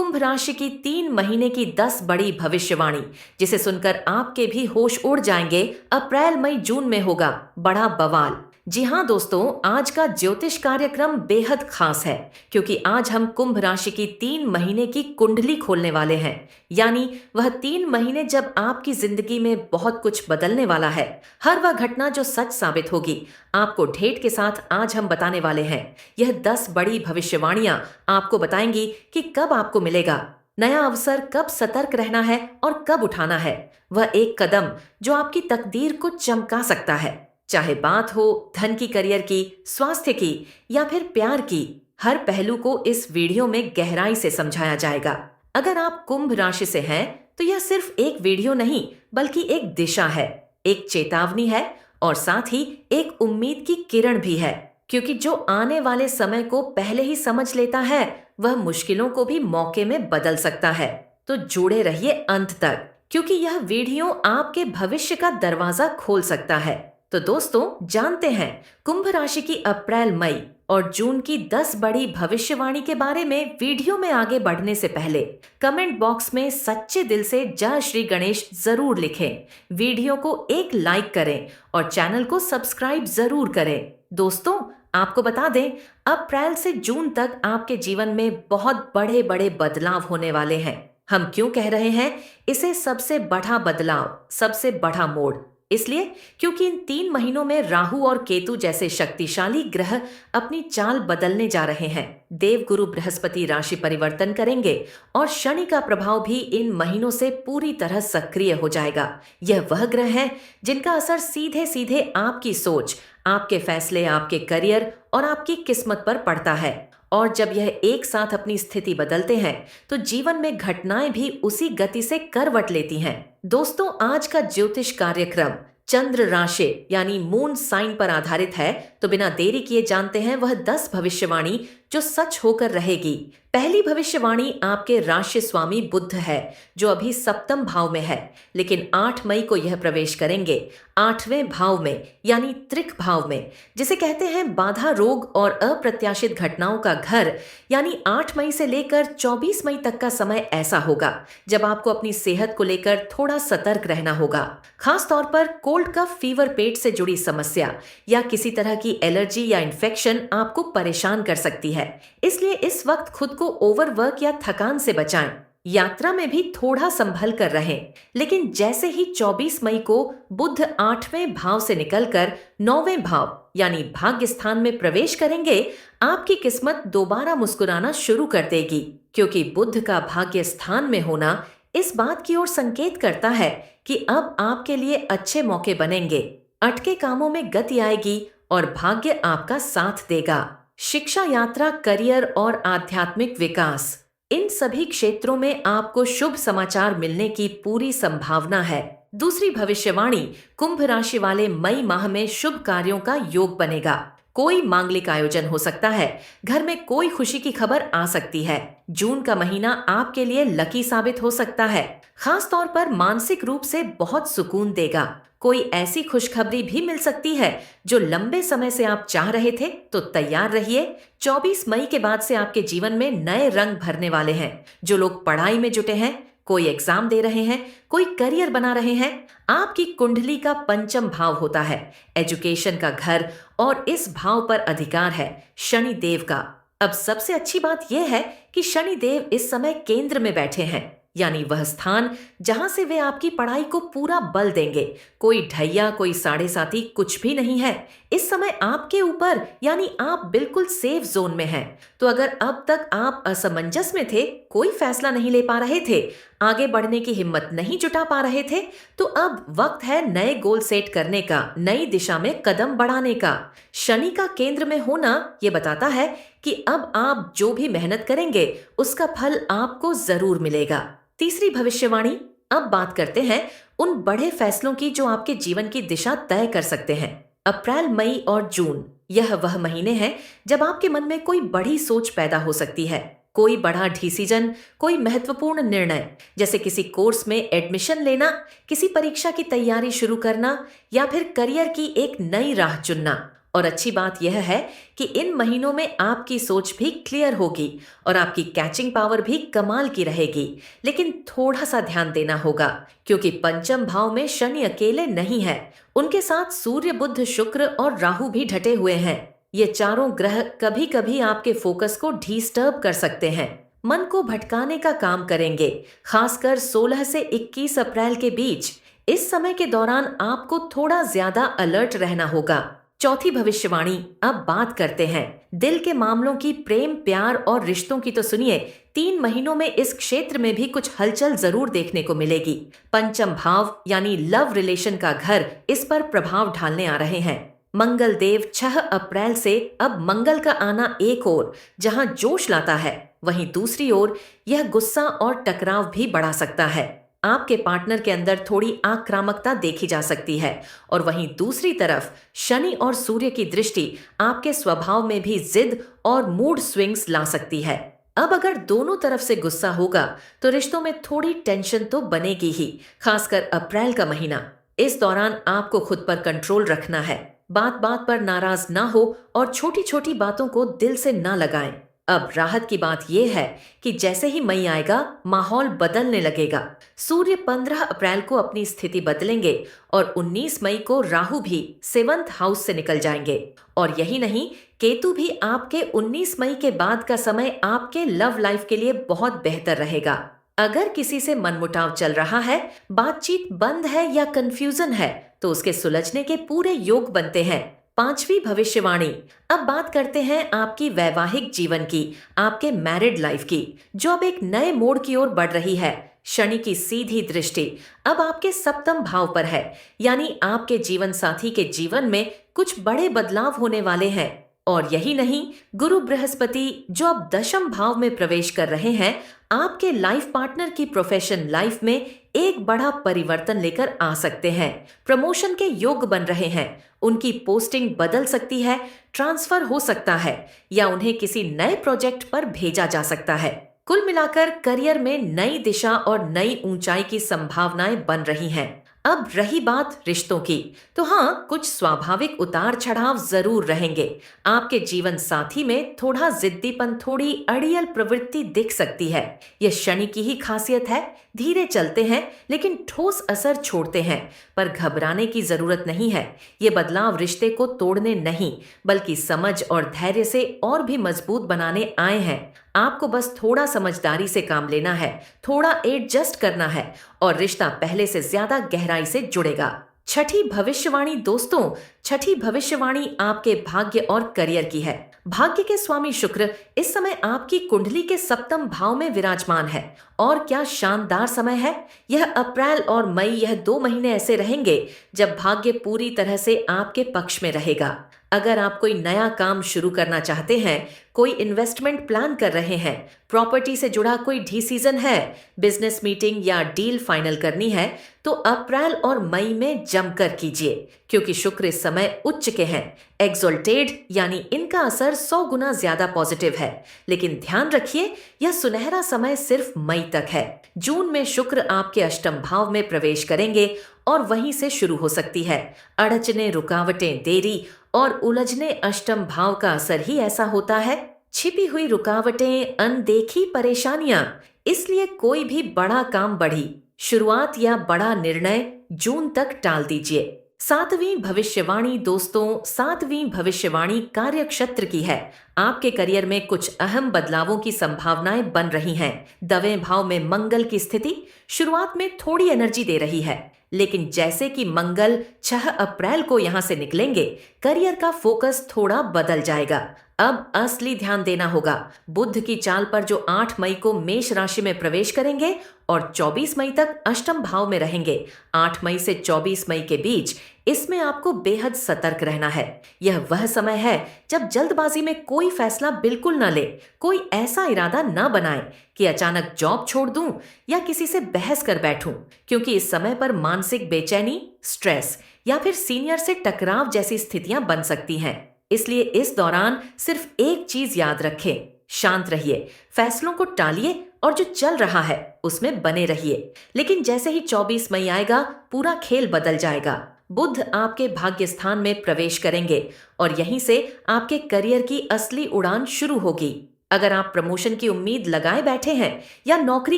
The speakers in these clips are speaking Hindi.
कुंभ राशि की 3 महीने की 10 बड़ी भविष्यवाणी, जिसे सुनकर आपके भी होश उड़ जाएंगे। अप्रैल मई जून में होगा बड़ा बवाल। जी हाँ दोस्तों, आज का ज्योतिष कार्यक्रम बेहद खास है, क्योंकि आज हम कुंभ राशि की 3 महीने की कुंडली खोलने वाले हैं। यानी वह 3 महीने जब आपकी जिंदगी में बहुत कुछ बदलने वाला है। हर वह घटना जो सच साबित होगी, आपको ढेठ के साथ आज हम बताने वाले हैं। यह 10 बड़ी भविष्यवाणियां आपको बताएंगी कि कब आपको मिलेगा नया अवसर, कब सतर्क रहना है और कब उठाना है वह एक कदम जो आपकी तकदीर को चमका सकता है। चाहे बात हो धन की, करियर की, स्वास्थ्य की या फिर प्यार की, हर पहलू को इस वीडियो में गहराई से समझाया जाएगा। अगर आप कुंभ राशि से हैं तो यह सिर्फ एक वीडियो नहीं, बल्कि एक दिशा है, एक चेतावनी है और साथ ही एक उम्मीद की किरण भी है। क्योंकि जो आने वाले समय को पहले ही समझ लेता है, वह मुश्किलों को भी मौके में बदल सकता है। तो जुड़े रहिए अंत तक, क्योंकि यह वीडियो आपके भविष्य का दरवाजा खोल सकता है। तो दोस्तों, जानते हैं कुंभ राशि की अप्रैल, मई और जून की 10 बड़ी भविष्यवाणी के बारे में। वीडियो में आगे बढ़ने से पहले कमेंट बॉक्स में सच्चे दिल से जय श्री गणेश जरूर लिखें, वीडियो को एक लाइक करें और चैनल को सब्सक्राइब जरूर करें। दोस्तों, आपको बता दें, अप्रैल से जून तक आपके जीवन में बहुत बड़े बड़े बदलाव होने वाले हैं। हम क्यों कह रहे हैं इसे सबसे बड़ा बदलाव, सबसे बड़ा मोड़? इसलिए क्योंकि इन 3 महीनों में राहु और केतु जैसे शक्तिशाली ग्रह अपनी चाल बदलने जा रहे हैं। देवगुरु बृहस्पति राशि परिवर्तन करेंगे और शनि का प्रभाव भी इन महीनों से पूरी तरह सक्रिय हो जाएगा। यह वह ग्रह हैं जिनका असर सीधे सीधे आपकी सोच, आपके फैसले, आपके करियर और आपकी किस्मत पर पड़ता है। और जब यह एक साथ अपनी स्थिति बदलते हैं तो जीवन में घटनाएं भी उसी गति से करवट लेती हैं। दोस्तों, आज का ज्योतिष कार्यक्रम चंद्र राशि यानी मून साइन पर आधारित है। तो बिना देरी किए जानते हैं वह 10 भविष्यवाणी जो सच होकर रहेगी। पहली भविष्यवाणी आपके राशि स्वामी बुध है, जो अभी सप्तम भाव में है, लेकिन 8 मई को यह प्रवेश करेंगे 8वें भाव में, यानी त्रिक भाव में, जिसे कहते हैं बाधा, रोग और अप्रत्याशित घटनाओं का घर। यानी 8 मई से लेकर 24 मई तक का समय ऐसा होगा जब आपको अपनी सेहत को लेकर थोड़ा सतर्क रहना होगा। खास तौर पर कोल्ड कफ, फीवर, पेट से जुड़ी समस्या या किसी तरह की एलर्जी या इन्फेक्शन आपको परेशान कर सकती है। इसलिए इस वक्त खुद को ओवरवर्क या थकान से बचाएं। यात्रा में भी थोड़ा संभल कर रहें। लेकिन जैसे ही 24 मई को बुध 8वें भाव से निकलकर 9वें भाव यानी भाग्य स्थान में प्रवेश करेंगे, आपकी किस्मत दोबारा मुस्कुराना शुरू कर देगी। क्योंकि बुध का भाग्य स्थान में होना इस बात की ओर संकेत करता है कि अब आपके लिए अच्छे मौके बनेंगे, अटके कामों में गति आएगी और भाग्य आपका साथ देगा। शिक्षा, यात्रा, करियर और आध्यात्मिक विकास, इन सभी क्षेत्रों में आपको शुभ समाचार मिलने की पूरी संभावना है। दूसरी भविष्यवाणी, कुंभ राशि वाले मई माह में शुभ कार्यों का योग बनेगा। कोई मांगलिक आयोजन हो सकता है, घर में कोई खुशी की खबर आ सकती है। जून का महीना आपके लिए लकी साबित हो सकता है, खास तौर पर मानसिक रूप से बहुत सुकून देगा। कोई ऐसी खुशखबरी भी मिल सकती है जो लंबे समय से आप चाह रहे थे, तो तैयार रहिए। 24 मई के बाद से आपके जीवन में नए रंग भरने वाले हैं। जो लोग पढ़ाई में जुटे हैं, कोई एग्जाम दे रहे हैं, कोई करियर बना रहे हैं, आपकी कुंडली का पंचम भाव होता है एजुकेशन का घर, और इस भाव पर अधिकार है शनि देव का। अब सबसे अच्छी बात यह है कि शनि देव इस समय केंद्र में बैठे हैं, यानी वह स्थान जहां से वे आपकी पढ़ाई को पूरा बल देंगे। कोई ढैया, कोई साढ़े साथी कुछ भी नहीं है इस समय आपके ऊपर, यानी आप बिल्कुल सेफ जोन में हैं। तो अगर अब तक आप असमंजस में थे, कोई फैसला नहीं ले पा रहे थे, आगे बढ़ने की हिम्मत नहीं जुटा पा रहे थे, तो अब वक्त है नए गोल सेट करने का, नई दिशा में कदम बढ़ाने का। शनि का केंद्र में होना यह बताता है कि अब आप जो भी मेहनत करेंगे उसका फल आपको जरूर मिलेगा। तीसरी भविष्यवाणी, अब बात करते हैं उन बड़े फैसलों की जो आपके जीवन की दिशा तय कर सकते हैं। अप्रैल, मई और जून, यह वह महीने हैं जब आपके मन में कोई बड़ी सोच पैदा हो सकती है। कोई बड़ा डिसीजन, कोई महत्वपूर्ण निर्णय, जैसे किसी कोर्स में एडमिशन लेना, किसी परीक्षा की तैयारी शुरू करना या फिर करियर की एक नई राह चुनना। और अच्छी बात यह है कि इन महीनों में आपकी सोच भी क्लियर होगी और आपकी कैचिंग पावर भी कमाल की रहेगी। लेकिन थोड़ा सा ध्यान देना होगा क्योंकि पंचम भाव में शनि अकेले नहीं है, उनके साथ सूर्य, बुध, शुक्र और राहु भी ढटे हुए हैं। ये चारों ग्रह कभी कभी आपके फोकस को डिस्टर्ब कर सकते हैं, मन को भटकाने का काम करेंगे, खासकर 16 से 21 अप्रैल के बीच। इस समय के दौरान आपको थोड़ा ज्यादा अलर्ट रहना होगा। चौथी भविष्यवाणी, अब बात करते हैं दिल के मामलों की। प्रेम, प्यार और रिश्तों की तो सुनिए, 3 महीनों में इस क्षेत्र में भी कुछ हलचल जरूर देखने को मिलेगी। पंचम भाव यानी लव रिलेशन का घर इस पर प्रभाव डालने आ रहे हैं। मंगल देव 6 अप्रैल से अब मंगल का आना एक ओर जहां जोश लाता है, वहीं दूसरी ओर यह गुस्सा और टकराव भी बढ़ा सकता है। आपके पार्टनर के अंदर थोड़ी आक्रामकता देखी जा सकती है और वहीं दूसरी तरफ शनि और सूर्य की दृष्टि आपके स्वभाव में भी जिद और मूड स्विंग्स ला सकती है। अब अगर दोनों तरफ से गुस्सा होगा तो रिश्तों में थोड़ी टेंशन तो बनेगी ही, खासकर अप्रैल का महीना। इस दौरान आपको खुद पर कंट्रोल रखना है, बात बात पर नाराज ना हो और छोटी छोटी बातों को दिल से ना लगाएं। अब राहत की बात यह है कि जैसे ही मई आएगा माहौल बदलने लगेगा। सूर्य 15 अप्रैल को अपनी स्थिति बदलेंगे और 19 मई को राहु भी 7th हाउस से निकल जाएंगे। और यही नहीं, केतु भी आपके 19 मई के बाद का समय आपके लव लाइफ के लिए बहुत बेहतर रहेगा। अगर किसी से मनमुटाव चल रहा है, बातचीत बंद है या कंफ्यूजन है, तो उसके सुलझने के पूरे योग बनते हैं। पांचवी भविष्यवाणी, अब बात करते हैं आपकी वैवाहिक जीवन की, आपके मैरिड लाइफ की, जो अब एक नए मोड़ की ओर बढ़ रही है। शनि की सीधी दृष्टि अब आपके सप्तम भाव पर है, यानी आपके जीवन साथी के जीवन में कुछ बड़े बदलाव होने वाले हैं। और यही नहीं, गुरु बृहस्पति जो अब दशम भाव में प्रवेश कर रहे हैं, आपके लाइफ पार्टनर की प्रोफेशन लाइफ में एक बड़ा परिवर्तन लेकर आ सकते हैं। प्रमोशन के योग बन रहे हैं, उनकी पोस्टिंग बदल सकती है, ट्रांसफर हो सकता है या उन्हें किसी नए प्रोजेक्ट पर भेजा जा सकता है। कुल मिलाकर करियर में नई दिशा और नई ऊंचाई की संभावनाएं बन रही हैं। अब रही बात रिश्तों की, तो हाँ, कुछ स्वाभाविक उतार चढ़ाव जरूर रहेंगे। आपके जीवन साथी में थोड़ा जिद्दीपन, थोड़ी अड़ियल प्रवृत्ति दिख सकती है। यह शनि की ही खासियत है, धीरे चलते हैं लेकिन ठोस असर छोड़ते हैं। पर घबराने की जरूरत नहीं है, ये बदलाव रिश्ते को तोड़ने नहीं बल्कि समझ और धैर्य से और भी मजबूत बनाने आए हैं। आपको बस थोड़ा समझदारी से काम लेना है, थोड़ा एडजस्ट करना है और रिश्ता पहले से ज्यादा गहराई से जुड़ेगा। छठी भविष्यवाणी दोस्तों, छठी भविष्यवाणी आपके भाग्य और करियर की है। भाग्य के स्वामी शुक्र इस समय आपकी कुंडली के सप्तम भाव में विराजमान है और क्या शानदार समय है। यह अप्रैल और मई, यह 2 महीने ऐसे रहेंगे जब भाग्य पूरी तरह से आपके पक्ष में रहेगा। अगर आप कोई नया काम शुरू करना चाहते हैं, कोई इन्वेस्टमेंट प्लान कर रहे हैं, प्रॉपर्टी से जुड़ा कोई डिसीजन है, बिजनेस मीटिंग या डील फाइनल करनी है, तो अप्रैल और मई में जमकर कीजिए क्योंकि शुक्र इस समय उच्च के हैं, एक्सोल्टेड, यानी इनका असर 100 गुना ज्यादा पॉजिटिव है। लेकिन ध्यान रखिए, यह सुनहरा समय सिर्फ मई तक है। जून में शुक्र आपके अष्टम भाव में प्रवेश करेंगे और वहीं से शुरू हो सकती है अड़चने, रुकावटें, देरी और उलझने। अष्टम भाव का असर ही ऐसा होता है, छिपी हुई रुकावटें, अनदेखी परेशानियां। इसलिए कोई भी बड़ा काम, बड़ी शुरुआत या बड़ा निर्णय जून तक टाल दीजिए। 7वीं भविष्यवाणी दोस्तों, 7वीं भविष्यवाणी कार्य क्षेत्र की है। आपके करियर में कुछ अहम बदलावों की संभावनाएं बन रही हैं। 9वें भाव में मंगल की स्थिति शुरुआत में थोड़ी एनर्जी दे रही है, लेकिन जैसे कि मंगल 6 अप्रैल को यहां से निकलेंगे, करियर का फोकस थोड़ा बदल जाएगा। अब असली ध्यान देना होगा। बुध की चाल पर जो 8 मई को मेष राशि में प्रवेश करेंगे और 24 मई तक अष्टम भाव में रहेंगे। 8 मई से 24 मई के बीच इसमें आपको बेहद सतर्क रहना है। यह वह समय है जब जल्दबाजी में कोई फैसला बिल्कुल न ले, कोई ऐसा इरादा न बनाए कि अचानक जॉब छोड़ दूं या किसी से बहस कर बैठूं, क्योंकि इस समय पर मानसिक बेचैनी, स्ट्रेस या फिर सीनियर से टकराव जैसी स्थितियां बन सकती हैं। इसलिए इस दौरान सिर्फ एक चीज याद रखें, शांत रहिए, फैसलों को टालिए और जो चल रहा है उसमें बने रहिए। लेकिन जैसे ही 24 मई आएगा, पूरा खेल बदल जाएगा। बुध आपके भाग्य स्थान में प्रवेश करेंगे और यहीं से आपके करियर की असली उड़ान शुरू होगी। अगर आप प्रमोशन की उम्मीद लगाए बैठे हैं या नौकरी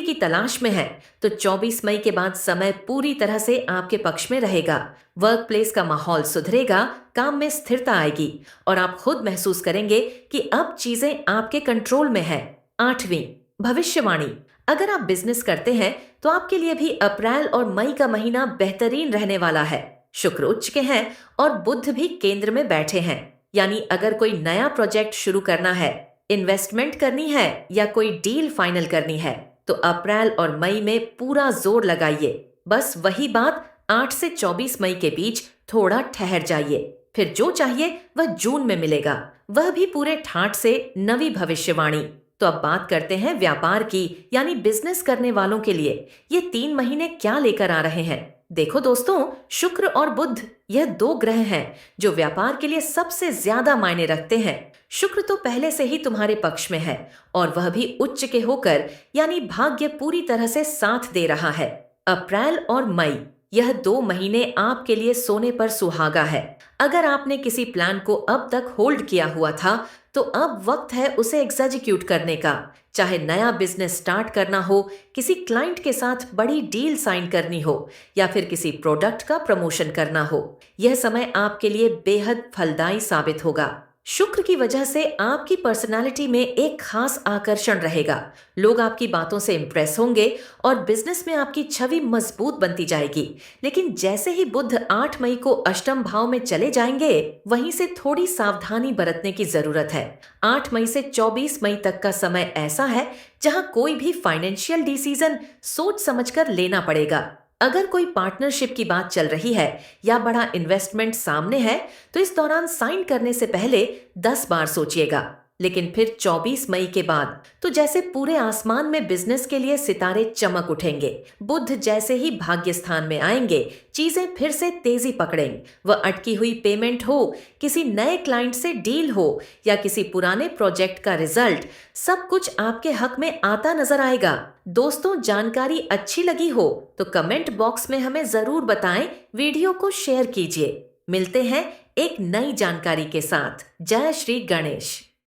की तलाश में हैं, तो 24 मई के बाद समय पूरी तरह से आपके पक्ष में रहेगा। वर्क प्लेस का माहौल सुधरेगा, काम में स्थिरता आएगी और आप खुद महसूस करेंगे कि अब चीजें आपके कंट्रोल में है। 8वीं भविष्यवाणी। अगर आप बिजनेस करते हैं तो आपके लिए भी अप्रैल और मई का महीना बेहतरीन रहने वाला है। शुक्र उच्च के हैं और बुध भी केंद्र में बैठे हैं, यानी अगर कोई नया प्रोजेक्ट शुरू करना है, इन्वेस्टमेंट करनी है या कोई डील फाइनल करनी है, तो अप्रैल और मई में पूरा जोर लगाइए। बस वही बात 8 से 24 मई के बीच थोड़ा ठहर जाइए, फिर जो चाहिए वह जून में मिलेगा, वह भी पूरे ठाठ से। नवी भविष्यवाणी। तो अब बात करते हैं व्यापार की, यानी बिजनेस करने वालों के लिए ये 3 महीने क्या लेकर आ रहे हैं। देखो दोस्तों, शुक्र और बुध यह 2 ग्रह हैं जो व्यापार के लिए सबसे ज्यादा मायने रखते हैं। शुक्र तो पहले से ही तुम्हारे पक्ष में है और वह भी उच्च के होकर, यानी भाग्य पूरी तरह से साथ दे रहा है। अप्रैल और मई यह 2 महीने आपके लिए सोने पर सुहागा है। अगर आपने किसी प्लान को अब तक होल्ड किया हुआ था, तो अब वक्त है उसे एग्जीक्यूट करने का। चाहे नया बिजनेस स्टार्ट करना हो, किसी क्लाइंट के साथ बड़ी डील साइन करनी हो या फिर किसी प्रोडक्ट का प्रमोशन करना हो, यह समय आपके लिए बेहद फलदायी साबित होगा। शुक्र की वजह से आपकी पर्सनालिटी में एक खास आकर्षण रहेगा। लोग आपकी बातों से इंप्रेस होंगे और बिजनेस में आपकी छवि मजबूत बनती जाएगी। लेकिन जैसे ही बुध 8 मई को अष्टम भाव में चले जाएंगे, वहीं से थोड़ी सावधानी बरतने की जरूरत है। 8 मई से 24 मई तक का समय ऐसा है जहां कोई भी फाइनेंशियल डिसीजन सोच समझकर लेना पड़ेगा। अगर कोई पार्टनरशिप की बात चल रही है या बड़ा इन्वेस्टमेंट सामने है, तो इस दौरान साइन करने से पहले 10 बार सोचिएगा। लेकिन फिर 24 मई के बाद तो जैसे पूरे आसमान में बिजनेस के लिए सितारे चमक उठेंगे। बुध जैसे ही भाग्य स्थान में आएंगे, चीजें फिर से तेजी पकड़ेंगे। वह अटकी हुई पेमेंट हो, किसी नए क्लाइंट से डील हो या किसी पुराने प्रोजेक्ट का रिजल्ट, सब कुछ आपके हक में आता नजर आएगा। दोस्तों, जानकारी अच्छी लगी हो तो कमेंट बॉक्स में हमें जरूर बताएं, वीडियो को शेयर कीजिए। मिलते हैं एक नई जानकारी के साथ। जय श्री गणेश।